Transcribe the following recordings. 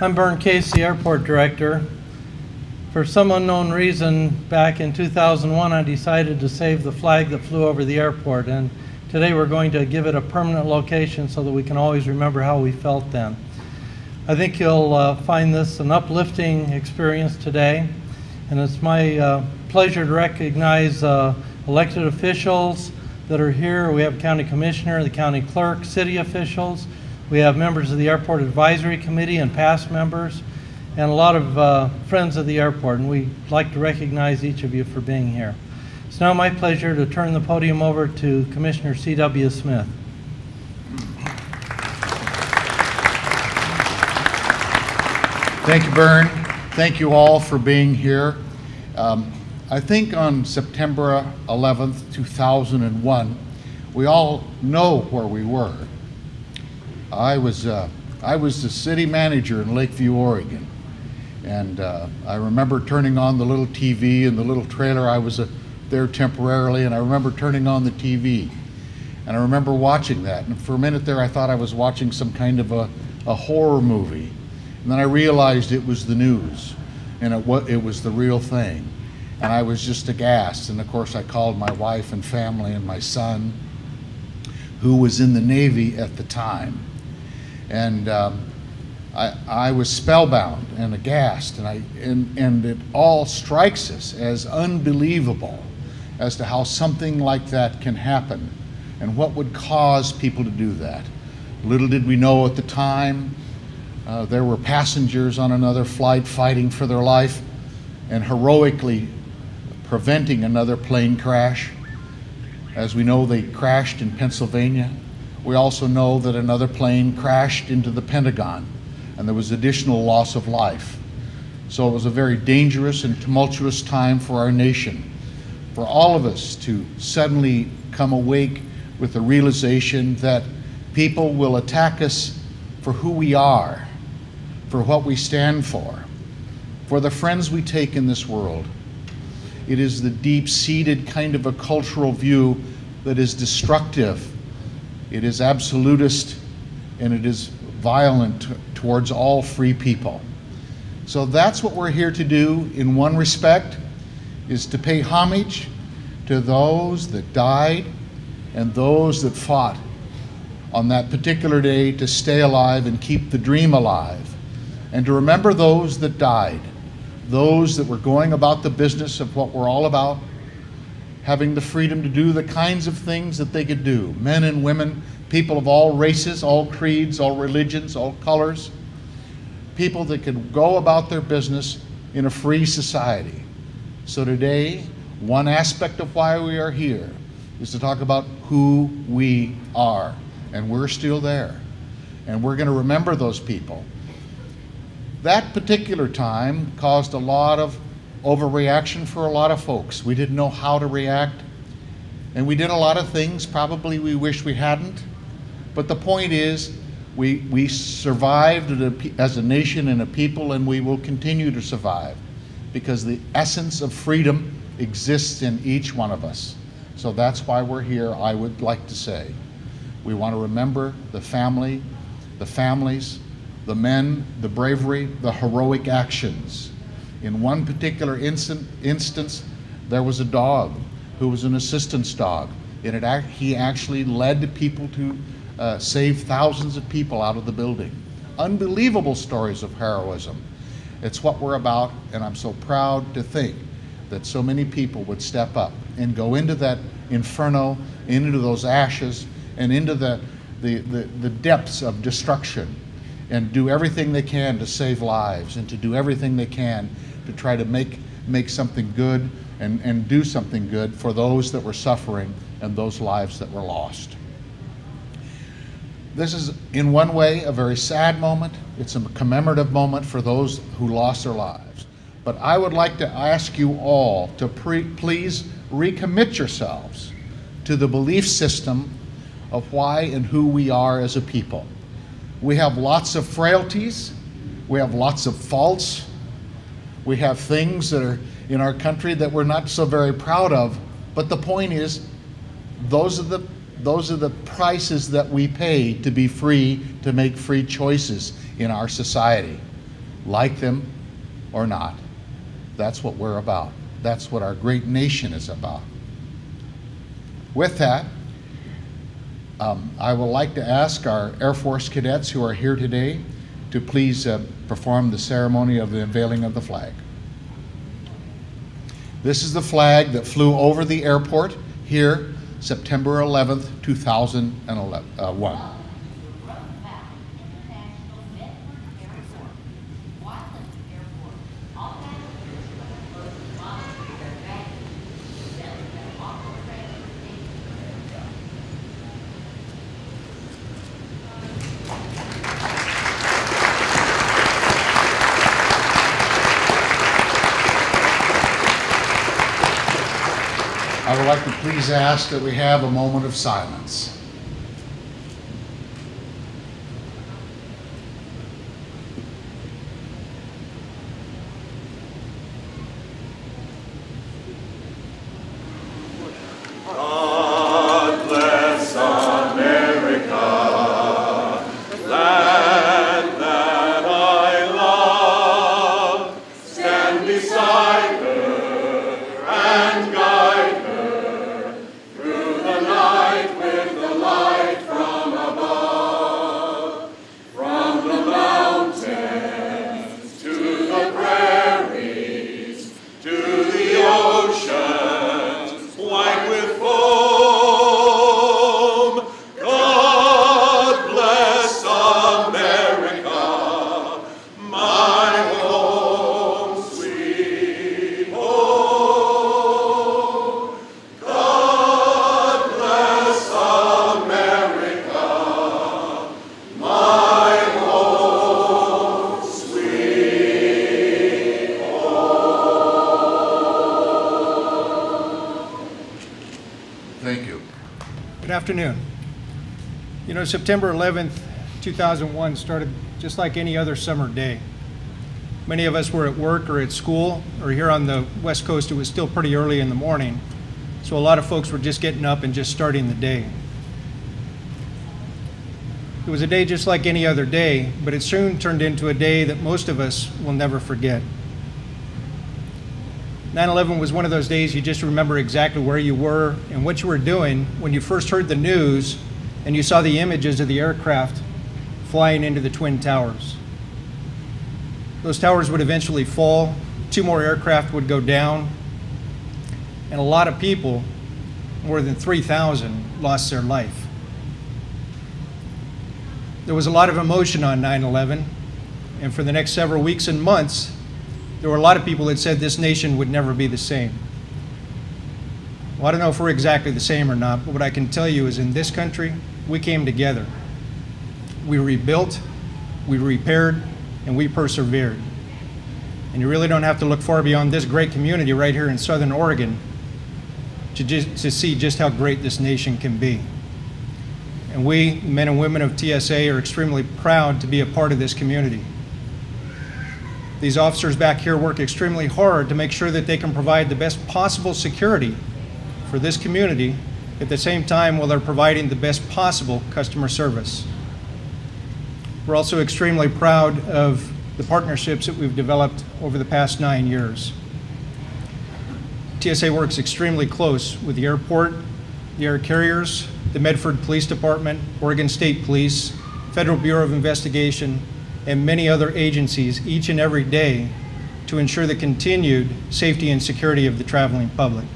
I'm Bern Casey, Airport Director. For some unknown reason, back in 2001, I decided to save the flag that flew over the airport, and today we're going to give it a permanent location so that we can always remember how we felt then. I think you'll find this an uplifting experience today, and it's my pleasure to recognize elected officials that are here. We have County Commissioner, the County Clerk, city officials. We have members of the Airport Advisory Committee and past members, and a lot of friends of the airport, and we'd like to recognize each of you for being here. It's now my pleasure to turn the podium over to Commissioner C.W. Smith. Thank you, Bern. Thank you all for being here. I think on September 11th, 2001, we all know where we were. I was the city manager in Lakeview, Oregon, and I remember turning on the little TV in the little trailer. I was there temporarily, and I remember turning on the TV, and I remember watching that. And for a minute there, I thought I was watching some kind of a horror movie, and then I realized it was the news, and it was the real thing, and I was just aghast. And of course, I called my wife and family and my son, who was in the Navy at the time. And I was spellbound and aghast, and it all strikes us as unbelievable as to how something like that can happen and what would cause people to do that. Little did we know at the time there were passengers on another flight fighting for their life and heroically preventing another plane crash. As we know, they crashed in Pennsylvania. We also know that another plane crashed into the Pentagon, and there was additional loss of life. So it was a very dangerous and tumultuous time for our nation, for all of us to suddenly come awake with the realization that people will attack us for who we are, for what we stand for the friends we take in this world. It is the deep-seated kind of a cultural view that is destructive. It is absolutist, and it is violent towards all free people. So that's what we're here to do in one respect, is to pay homage to those that died and those that fought on that particular day to stay alive and keep the dream alive, and to remember those that died, those that were going about the business of what we're all about, having the freedom to do the kinds of things that they could do, men and women, people of all races, all creeds, all religions, all colors, people that could go about their business in a free society. So today, one aspect of why we are here is to talk about who we are, and we're still there, and we're going to remember those people. That particular time caused a lot of overreaction for a lot of folks. We didn't know how to react, and we did a lot of things probably we wish we hadn't. But the point is, we survived as a nation and a people, and we will continue to survive because the essence of freedom exists in each one of us. So that's why we're here, I would like to say. We want to remember the family, the families, the men, the bravery, the heroic actions. In one particular instance, there was a dog who was an assistance dog. He actually led people to save thousands of people out of the building. Unbelievable stories of heroism. It's what we're about, and I'm so proud to think that so many people would step up and go into that inferno, into those ashes, and into the depths of destruction, and do everything they can to save lives, and to do everything they can to try to make something good and do something good for those that were suffering and those lives that were lost. This is, in one way, a very sad moment. It's a commemorative moment for those who lost their lives. But I would like to ask you all to please recommit yourselves to the belief system of why and who we are as a people. We have lots of frailties. We have lots of faults. We have things that are in our country that we're not so very proud of. But the point is, those are the prices that we pay to be free, to make free choices in our society. like them or not. That's what we're about. That's what our great nation is about. With that, I would like to ask our Air Force cadets who are here today to please perform the ceremony of the unveiling of the flag. This is the flag that flew over the airport here, September 11th, 2001. I would like to please ask that we have a moment of silence. God bless America, land that I love. Stand beside her and guide her through the night with the light from above. From the mountains to the prairies to the oceans white with foam. God bless America, my home, sweet home. God bless America, my home, sweet home. Thank you. Good afternoon. You know, September 11th, 2001 started just like any other summer day. Many of us were at work or at school, or here on the West Coast, it was still pretty early in the morning. So a lot of folks were just getting up and just starting the day. It was a day just like any other day, but it soon turned into a day that most of us will never forget. 9/11 was one of those days you just remember exactly where you were and what you were doing when you first heard the news and you saw the images of the aircraft flying into the Twin Towers. Those towers would eventually fall, 2 more aircraft would go down, and a lot of people, more than 3,000, lost their life. There was a lot of emotion on 9/11, and for the next several weeks and months, there were a lot of people that said this nation would never be the same. Well, I don't know if we're exactly the same or not, but what I can tell you is in this country, we came together. We rebuilt, we repaired, and we persevered. And you really don't have to look far beyond this great community right here in Southern Oregon to see just how great this nation can be. And we, men and women of TSA, are extremely proud to be a part of this community. These officers back here work extremely hard to make sure that they can provide the best possible security for this community at the same time while they're providing the best possible customer service. We're also extremely proud of the partnerships that we've developed over the past 9 years. TSA works extremely close with the airport, the air carriers, the Medford Police Department, Oregon State Police, Federal Bureau of Investigation, and many other agencies each and every day to ensure the continued safety and security of the traveling public.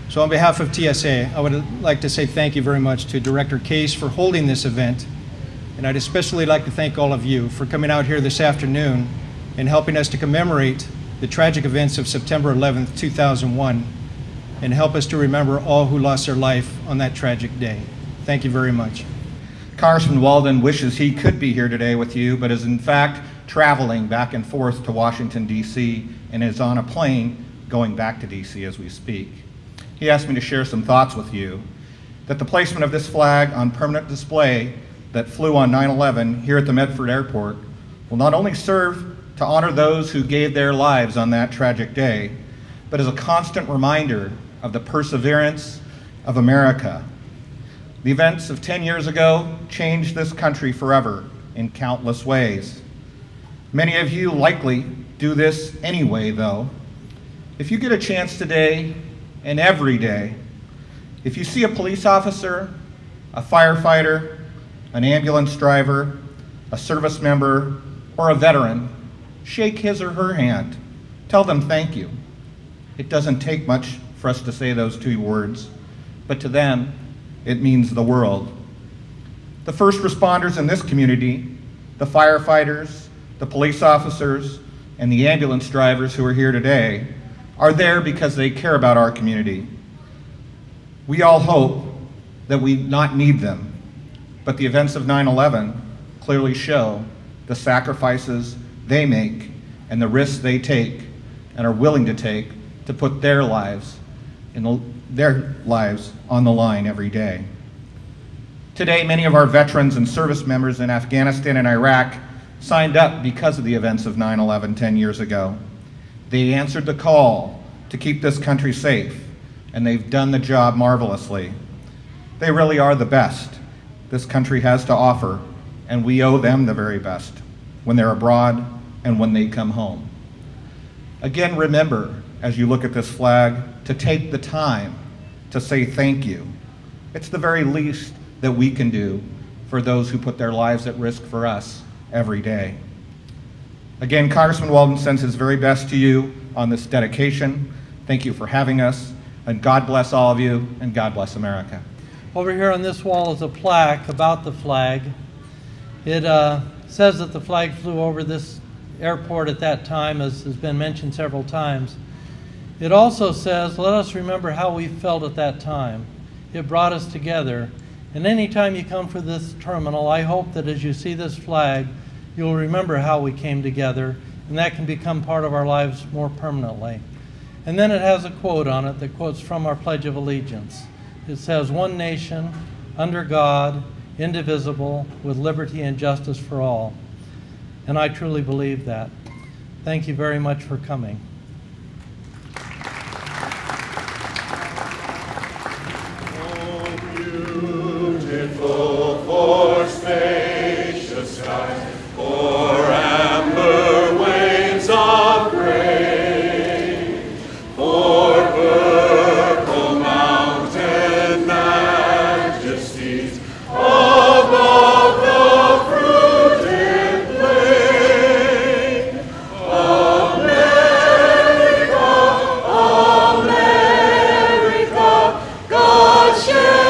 So on behalf of TSA, I would like to say thank you very much to Director Case for holding this event, and I'd especially like to thank all of you for coming out here this afternoon and helping us to commemorate the tragic events of September 11th, 2001, and help us to remember all who lost their life on that tragic day. Thank you very much. Congressman Walden wishes he could be here today with you, but is in fact traveling back and forth to Washington, D.C., and is on a plane going back to D.C. as we speak. He asked me to share some thoughts with you, that the placement of this flag on permanent display that flew on 9/11 here at the Medford Airport will not only serve to honor those who gave their lives on that tragic day, but as a constant reminder of the perseverance of America. The events of 10 years ago changed this country forever in countless ways. Many of you likely do this anyway, though. If you get a chance today and every day, if you see a police officer, a firefighter, an ambulance driver, a service member, or a veteran, shake his or her hand. Tell them thank you. It doesn't take much for us to say those two words, but to them, it means the world. The first responders in this community, the firefighters, the police officers, and the ambulance drivers who are here today, are there because they care about our community. We all hope that we not need them, but the events of 9/11 clearly show the sacrifices they make and the risks they take and are willing to take to put their lives on the line every day. Today, many of our veterans and service members in Afghanistan and Iraq signed up because of the events of 9/11 10 years ago. They answered the call to keep this country safe, and they've done the job marvelously. They really are the best this country has to offer, and we owe them the very best when they're abroad and when they come home. Again, remember, as you look at this flag, to take the time to say thank you. It's the very least that we can do for those who put their lives at risk for us every day. Again, Congressman Walden sends his very best to you on this dedication. Thank you for having us, and God bless all of you, and God bless America. Over here on this wall is a plaque about the flag. It says that the flag flew over this airport at that time, as has been mentioned several times. It also says, let us remember how we felt at that time. It brought us together. And anytime you come for this terminal, I hope that as you see this flag, you'll remember how we came together, and that can become part of our lives more permanently. And then it has a quote on it that quotes from our Pledge of Allegiance. It says, "One nation, under God, indivisible, with liberty and justice for all." And I truly believe that. Thank you very much for coming. Beautiful for spacious skies, for amber waves of grain, for purple mountain majesties above the fruited plain. America, America, God share